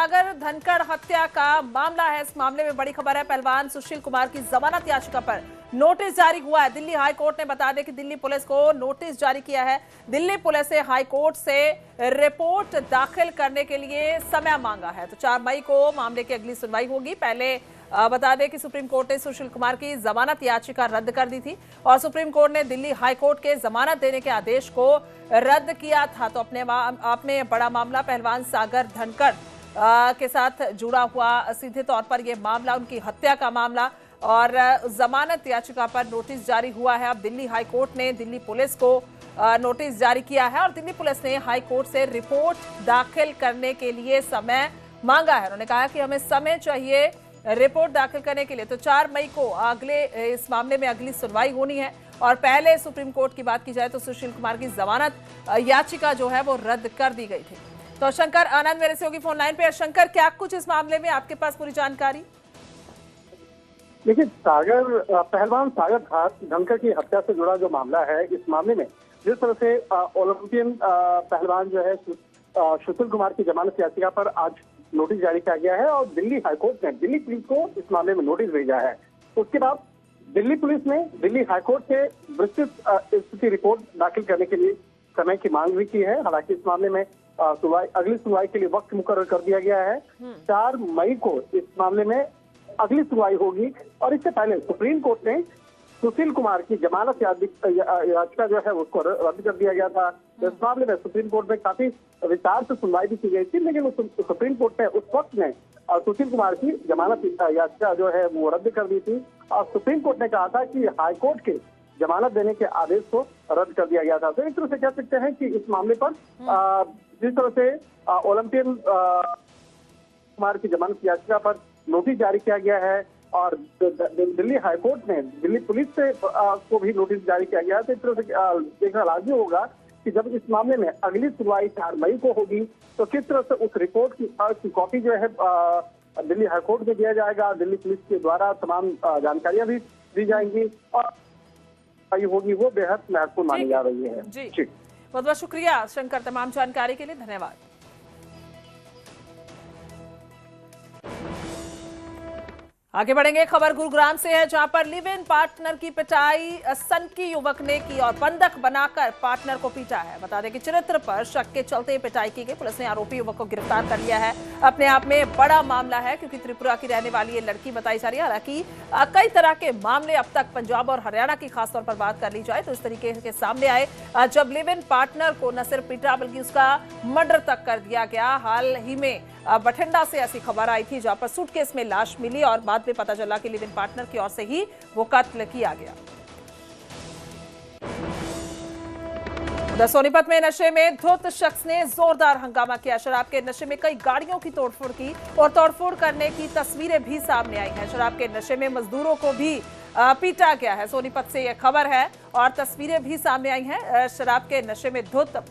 सागर धनखड़ हत्या का मामला है। इस मामले में बड़ी खबर है, पहलवान सुशील कुमार की जमानत याचिका पर नोटिस जारी हुआ है। दिल्ली हाई कोर्ट ने बता दें कि दिल्ली पुलिस को नोटिस जारी किया है। दिल्ली पुलिस ने हाई कोर्ट से रिपोर्ट दाखिल करने के लिए समय मांगा है। तो 4 मई को मामले की अगली सुनवाई होगी। पहले बता दें कि सुप्रीम कोर्ट ने सुशील कुमार की जमानत याचिका रद्द कर दी थी और सुप्रीम कोर्ट ने दिल्ली हाई कोर्ट के जमानत देने के आदेश को रद्द किया था। तो अपने आप में बड़ा मामला पहलवान सागर धनखड़ के साथ जुड़ा हुआ सीधे तौर पर यह मामला उनकी हत्या का मामला और जमानत याचिका पर नोटिस जारी हुआ है। अब दिल्ली हाई कोर्ट ने दिल्ली पुलिस को नोटिस जारी किया है और दिल्ली पुलिस ने हाई कोर्ट से रिपोर्ट दाखिल करने के लिए समय मांगा है। उन्होंने कहा कि हमें समय चाहिए रिपोर्ट दाखिल करने के लिए। तो 4 मई को अगले इस मामले में अगली सुनवाई होनी है और पहले सुप्रीम कोर्ट की बात की जाए तो सुशील कुमार की जमानत याचिका जो है वो रद्द कर दी गई थी। तो शंकर आनंद मेरे से होगी फोन लाइन पे। शंकर, क्या कुछ इस मामले में आपके पास पूरी जानकारी? देखिए, पहलवान सागर धनखड़ की हत्या से जुड़ा जो मामला है, इस मामले में जिस तरह से ओलंपियन पहलवान जो है सुशील कुमार की जमानत याचिका पर आज नोटिस जारी किया गया है और दिल्ली हाईकोर्ट ने दिल्ली पुलिस को इस मामले में नोटिस भेजा है। उसके बाद दिल्ली पुलिस ने दिल्ली हाईकोर्ट से विस्तृत स्थिति रिपोर्ट दाखिल करने के लिए समय की मांग भी की है। हालांकि इस मामले में अगली सुनवाई के लिए वक्त मुकर्रर कर दिया गया है। 4 मई को इस मामले में अगली सुनवाई होगी और इससे पहले सुप्रीम कोर्ट ने सुशील कुमार की जमानत याचिका जो है उसको रद्द कर दिया गया था। इस मामले में सुप्रीम कोर्ट में काफी विस्तार से सुनवाई भी की गई थी, लेकिन सुप्रीम कोर्ट ने उस वक्त में सुशील कुमार की जमानत याचिका जो है वो रद्द कर दी थी और सुप्रीम कोर्ट ने कहा था कि हाईकोर्ट के जमानत देने के आदेश को रद्द कर दिया गया था। तो एक तरह से कह सकते हैं कि इस मामले पर जिस तरह से ओलंपियन कुमार की जमानत याचिका पर नोटिस जारी किया गया है और दिल्ली हाईकोर्ट ने दिल्ली पुलिस से को भी नोटिस जारी किया गया है। तो इस तरह से देखना लाजमी होगा कि जब इस मामले में अगली सुनवाई 4 मई को होगी तो किस तरह से उस रिपोर्ट की कॉपी जो है दिल्ली हाईकोर्ट में दिया जाएगा। दिल्ली पुलिस के द्वारा तमाम जानकारियां भी दी जाएंगी और होगी वो बेहद महत्वपूर्ण मानी जा रही है। जी, बहुत बहुत शुक्रिया शंकर, तमाम जानकारी के लिए धन्यवाद। आगे बढ़ेंगे, खबर गुरुग्राम से है जहां पर लिव इन पार्टनर की पिटाई सनकी युवक ने की और बंधक बनाकर पार्टनर को पीटा है। बता दें कि चरित्र पर शक के चलते पिटाई की गई। पुलिस ने आरोपी युवक को गिरफ्तार कर लिया है। अपने आप में बड़ा मामला है क्योंकि त्रिपुरा की रहने वाली ये लड़की बताई जा रही है। हालांकि कई तरह के मामले अब तक पंजाब और हरियाणा की खासतौर पर बात कर ली जाए तो इस तरीके के सामने आए जब लिव इन पार्टनर को न सिर्फ पीटा बल्कि उसका मर्डर तक कर दिया गया। हाल ही में बठिंडा से ऐसी खबर आई थी जहां पर सूटकेस में लाश मिली और बाद में पता चला कि लिव इन पार्टनर की ओर से ही वो कत्ल किया गया। उधर सोनीपत में नशे में धुत शख्स ने जोरदार हंगामा किया। शराब के नशे में कई गाड़ियों की तोड़फोड़ की और तोड़फोड़ करने की तस्वीरें भी सामने आई हैं। शराब के नशे में मजदूरों को भी पीटा गया है। सोनीपत से यह खबर है और तस्वीरें भी सामने आई हैं। शराब के नशे में धुत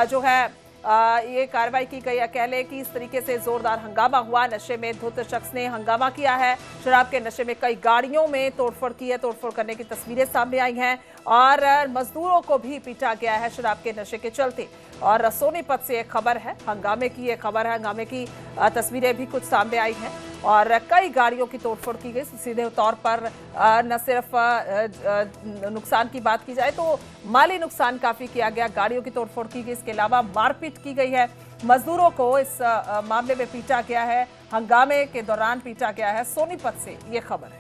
जो है ये कार्रवाई की गई है। कह लें कि इस तरीके से जोरदार हंगामा हुआ। नशे में धुत शख्स ने हंगामा किया है। शराब के नशे में कई गाड़ियों में तोड़फोड़ की है। तोड़फोड़ करने की तस्वीरें सामने आई हैं और मजदूरों को भी पीटा गया है शराब के नशे के चलते। और सोनीपत से एक खबर है, हंगामे की ये खबर है। हंगामे की तस्वीरें भी कुछ सामने आई हैं और कई गाड़ियों की तोड़फोड़ की गई। सीधे तौर पर न सिर्फ नुकसान की बात की जाए तो माली नुकसान काफी किया गया। गाड़ियों की तोड़फोड़ की गई, इसके अलावा मारपीट की गई है। मजदूरों को इस मामले में पीटा गया है, हंगामे के दौरान पीटा गया है। सोनीपत से ये खबर है।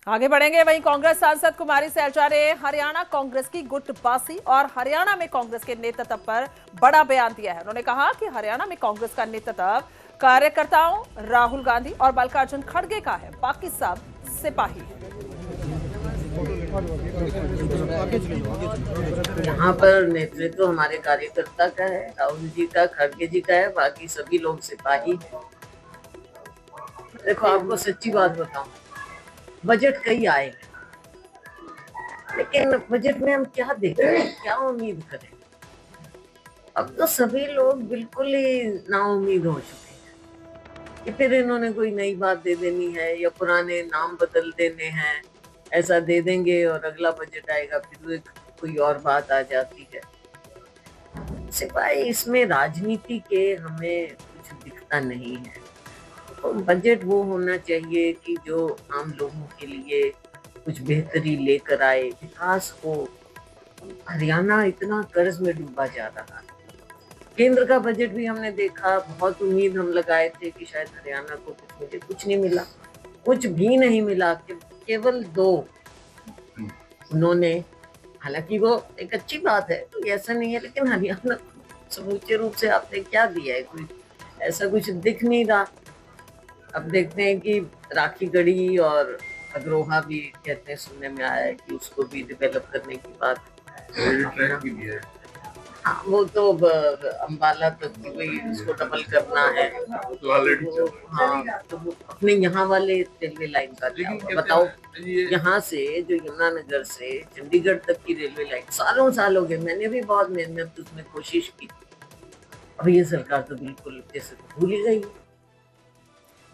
आगे बढ़ेंगे, वहीं कांग्रेस सांसद कुमारी सैलजा ने हरियाणा कांग्रेस की गुटबाजी और हरियाणा में कांग्रेस के नेतृत्व पर बड़ा बयान दिया है। उन्होंने कहा कि हरियाणा में कांग्रेस का नेतृत्व कार्यकर्ताओं राहुल गांधी और मल्लिकार्जुन खड़गे का है, बाकी सब सिपाही है। यहाँ पर नेतृत्व हमारे कार्यकर्ता का है, राहुल जी का, खड़गे जी का है, बाकी सभी लोग सिपाही हैं। देखो, आपको सच्ची बात बताऊं, बजट कई आए लेकिन बजट में हम क्या देखें, क्या उम्मीद करें? अब तो सभी लोग बिल्कुल ही नाउम्मीद हो चुके हैं कि फिर इन्होंने कोई नई बात दे देनी है या पुराने नाम बदल देने हैं ऐसा दे देंगे और अगला बजट आएगा फिर कोई और बात आ जाती है। सिवाय इसमें राजनीति के हमें कुछ दिखता नहीं है। तो बजट वो होना चाहिए कि जो आम लोगों के लिए कुछ बेहतरी लेकर आए, विकास हो। हरियाणा इतना कर्ज में डूबा जा रहा है। केंद्र का बजट भी हमने देखा, बहुत उम्मीद हम लगाए थे कि शायद हरियाणा को कुछ मिले, कुछ नहीं मिला, कुछ भी नहीं मिला। केवल 2 उन्होंने, हालांकि वो एक अच्छी बात है, तो ऐसा नहीं है, लेकिन हरियाणा को समूचे रूप से आपने क्या दिया है? कोई ऐसा कुछ दिख नहीं रहा। अब देखते हैं कि राखी गढ़ी और अग्रोहा भी कहते हैं, सुनने में आया है कि उसको भी डेवलप करने की बात। हाँ, वो तो अम्बाला तक वही उसको डबल करना है। हाँ, तो वो अपने यहाँ वाले रेलवे लाइन का क्या हुआ? बताओ, यहाँ से जो यमुनानगर से चंडीगढ़ तक की रेलवे लाइन सालों साल हो गए, मैंने भी बहुत मेहनत उसमें कोशिश की। अब ये सरकार तो बिल्कुल जैसे भूल ही गई।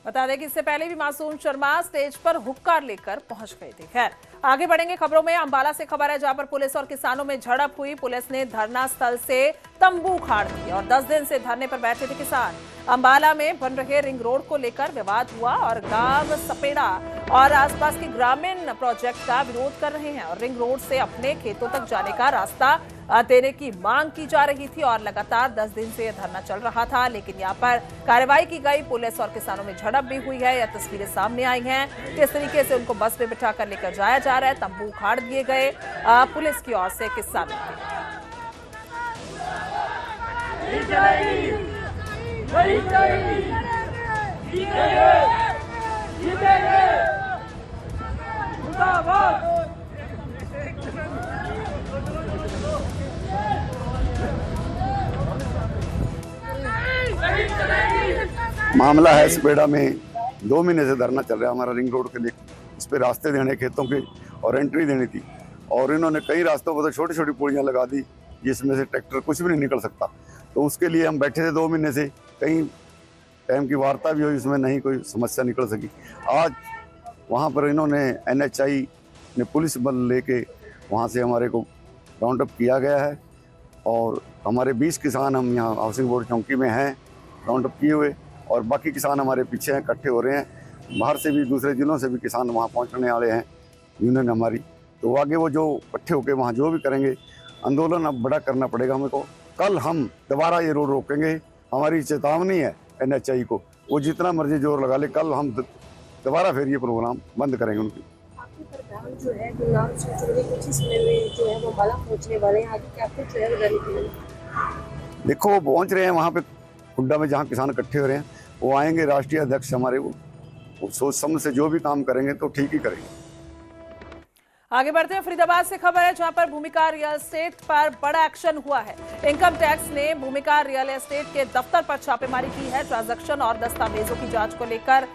बता दें कि इससे पहले भी मासूम शर्मा स्टेज पर हुक्का लेकर पहुंच गए थे। खैर, आगे बढ़ेंगे खबरों में। अंबाला से खबर है जहां पर पुलिस और किसानों में झड़प हुई। पुलिस ने धरना स्थल से तंबू उखाड़ दिए और 10 दिन से धरने पर बैठे थे किसान। अंबाला में बन रहे रिंग रोड को लेकर विवाद हुआ और गांव सपेड़ा और आसपास के ग्रामीण प्रोजेक्ट का विरोध कर रहे हैं और रिंग रोड से अपने खेतों तक जाने का रास्ता देने की मांग की जा रही थी और लगातार 10 दिन से यह धरना चल रहा था। लेकिन यहाँ पर कार्रवाई की गई, पुलिस और किसानों में झड़प भी हुई है। यह तस्वीरें सामने आई हैं। किस तरीके से उनको बस में बिठाकर लेकर जाया जा रहा है, तंबू उखाड़ दिए गए पुलिस की ओर से किसानों मामला है सपेड़ा में 2 महीने से धरना चल रहा है हमारा रिंग रोड के लिए। इस पे रास्ते देने खेतों के और एंट्री देनी थी और इन्होंने कई रास्तों पर तो छोटी छोटी पुलियां लगा दी जिसमें से ट्रैक्टर कुछ भी नहीं निकल सकता। तो उसके लिए हम बैठे थे 2 महीने से, कई टाइम की वार्ता भी हुई, उसमें नहीं कोई समस्या निकल सकी। आज वहाँ पर इन्होंने NHI ने पुलिस बल लेके वहाँ से हमारे को राउंड अप किया गया है और हमारे 20 किसान हम यहाँ हाउसिंग बोर्ड चौकी में हैं राउंड अप किए हुए और बाकी किसान हमारे पीछे हैं, इकट्ठे हो रहे हैं। बाहर से भी दूसरे जिलों से भी किसान वहाँ पहुँचने वाले हैं यूनियन हमारी। तो आगे वो जो इकट्ठे होकर वहाँ जो भी करेंगे आंदोलन अब बड़ा करना पड़ेगा हमें को। कल हम दोबारा ये रोड रोकेंगे, हमारी चेतावनी है NHI को, वो जितना मर्जी जोर लगा ले, कल हम दोबारा फिर ये प्रोग्राम बंद करेंगे उनकी। आपकी सरकार जो है गुमनाम कुछ ही समय में जो है वो अंबाला पहुंचने वाले हैं, आगे क्या कुछ है? देखो वो पहुंच रहे हैं वहाँ पे खुड्डा में जहाँ किसान इकट्ठे हो रहे हैं, वो आएंगे। राष्ट्रीय अध्यक्ष हमारे वो सोच समझ से जो भी काम करेंगे तो ठीक ही करेंगे। आगे बढ़ते हैं, फरीदाबाद से खबर है जहां पर भूमिका रियल एस्टेट पर बड़ा एक्शन हुआ है। इनकम टैक्स ने भूमिका रियल एस्टेट के दफ्तर पर छापेमारी की है। ट्रांजैक्शन और दस्तावेजों की जांच को लेकर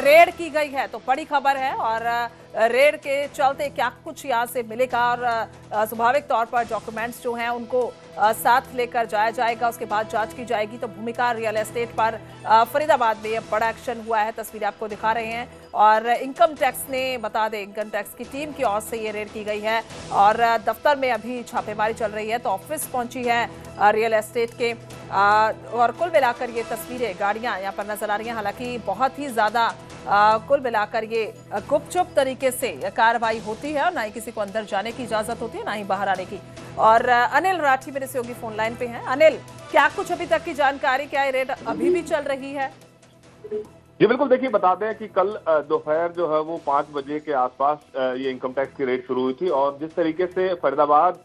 रेड की गई है, तो बड़ी खबर है। और रेड के चलते क्या कुछ यहां से मिलेगा और स्वाभाविक तौर पर डॉक्यूमेंट्स जो हैं उनको साथ लेकर जाया जाएगा, उसके बाद जांच की जाएगी। तो भूमिका रियल एस्टेट पर फरीदाबाद में बड़ा एक्शन हुआ है, तस्वीरें आपको दिखा रहे हैं। और इनकम टैक्स ने, बता दें, इनकम टैक्स की टीम की ओर से ये रेड की गई है और दफ्तर में अभी छापेमारी चल रही है। तो ऑफिस पहुंची है रियल एस्टेट के और कुल मिलाकर ये तस्वीरें, गाड़ियां यहाँ पर नजर आ रही हैं। हालांकि बहुत ही ज्यादा कुल मिलाकर ये गुपचुप तरीके से कार्रवाई होती है और ना ही किसी को अंदर जाने की इजाजत होती है, ना ही बाहर आने की। और अनिल राठी मेरे सहयोगी फोन लाइन पे हैं। अनिल, क्या कुछ अभी तक की जानकारी, क्या ये रेड अभी भी चल रही है? जी बिल्कुल, देखिए बता दें कि कल दोपहर जो है वो 5 बजे के आसपास ये इनकम टैक्स की रेड शुरू हुई थी और जिस तरीके से फरीदाबाद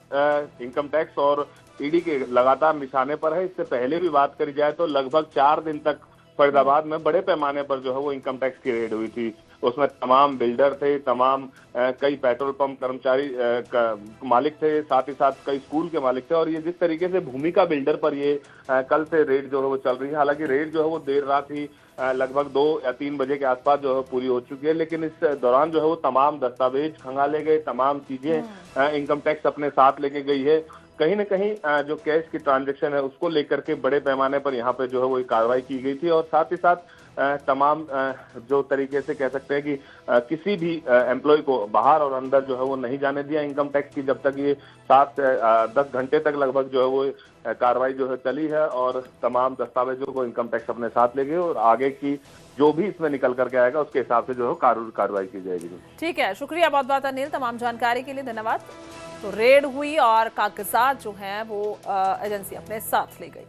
इनकम टैक्स और ईडी के लगातार निशाने पर है। इससे पहले भी बात करी जाए तो लगभग 4 दिन तक फरीदाबाद में बड़े पैमाने पर जो है वो इनकम टैक्स की रेड हुई थी। उसमें तमाम बिल्डर थे, तमाम कई पेट्रोल पंप कर्मचारी मालिक थे, साथ ही साथ कई स्कूल के मालिक थे। और ये जिस तरीके से भूमिका बिल्डर पर ये कल से रेड जो है वो चल रही है। हालांकि रेड जो है वो देर रात ही लगभग 2 या 3 बजे के आसपास जो है पूरी हो चुकी है, लेकिन इस दौरान जो है वो तमाम दस्तावेज खंगाले गए, तमाम चीजें इनकम टैक्स अपने साथ लेके गई है। कहीं न कहीं जो कैश की ट्रांजैक्शन है उसको लेकर के बड़े पैमाने पर यहाँ पे जो है वो कार्रवाई की गई थी और साथ ही साथ तमाम जो तरीके से कह सकते हैं कि किसी भी एम्प्लॉय को बाहर और अंदर जो है वो नहीं जाने दिया इनकम टैक्स की, जब तक ये 7 से 10 घंटे तक लगभग जो है वो कार्रवाई जो है चली है और तमाम दस्तावेजों को इनकम टैक्स अपने साथ ले गए और आगे की जो भी इसमें निकल करके आएगा उसके हिसाब से जो है कार्रवाई की जाएगी। ठीक है, शुक्रिया बहुत बहुत अनिल, तमाम जानकारी के लिए धन्यवाद। तो रेड हुई और कागजात जो हैं वो एजेंसी अपने साथ ले गई।